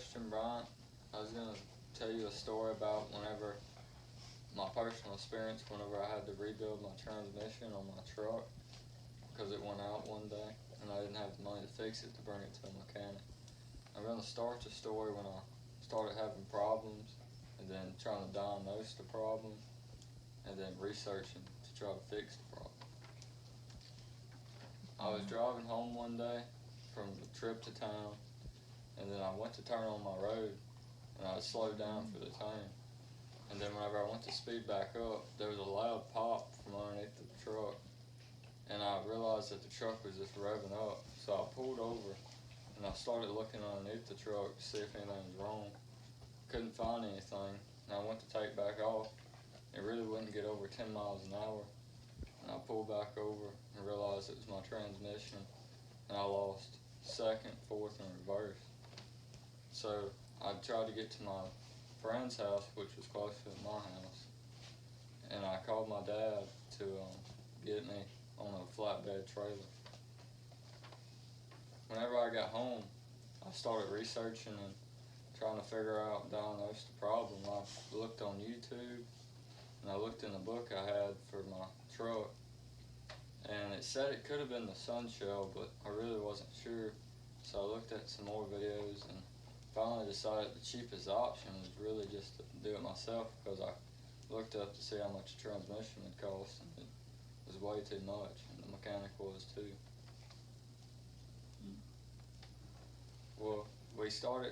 Christian Bryant. I was going to tell you a story about my personal experience whenever I had to rebuild my transmission on my truck because it went out one day and I didn't have the money to fix it to bring it to a mechanic. I'm going to start the story when I started having problems and then trying to diagnose the problem and then researching to try to fix the problem. I was driving home one day from a trip to town, and then I went to turn on my road and I slowed down for the time. And then whenever I went to speed back up, there was a loud pop from underneath the truck, and I realized that the truck was just revving up. So I pulled over and I started looking underneath the truck to see if anything was wrong. Couldn't find anything, and I went to take back off. It really wouldn't get over 10 miles an hour. And I pulled back over and realized it was my transmission, and I lost second, fourth, and reverse. So I tried to get to my friend's house, which was closer to my house, and I called my dad to get me on a flatbed trailer. Whenever I got home, I started researching and trying to diagnose the problem. I looked on YouTube, and I looked in the book I had for my truck, and it said it could have been the sun shell, but I really wasn't sure. So I looked at some more videos and finally decided the cheapest option was really just to do it myself, because I looked up to see how much a transmission would cost, and it was way too much, and the mechanic was too. Well, we started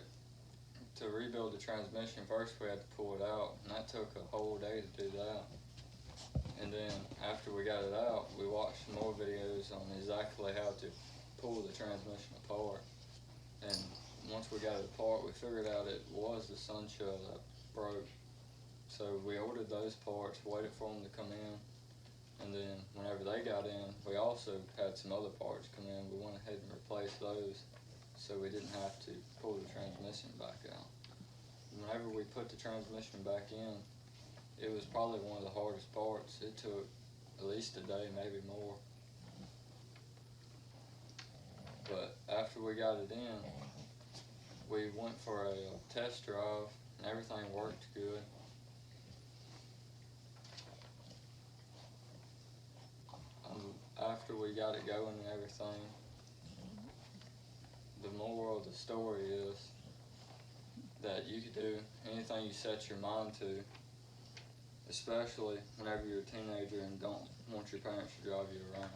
to rebuild the transmission. First we had to pull it out, and that took a whole day to do that. And then after we got it out, we watched more videos on exactly how to pull the transmission apart. And once we got it apart, we figured out it was the sun shell that broke. So we ordered those parts, waited for them to come in, and then whenever they got in, we also had some other parts come in. We went ahead and replaced those so we didn't have to pull the transmission back out. Whenever we put the transmission back in, it was probably one of the hardest parts. It took at least a day, maybe more. But after we got it in, we went for a test drive, and everything worked good. After we got it going and everything, the moral of the story is that you can do anything you set your mind to, especially whenever you're a teenager and don't want your parents to drive you around.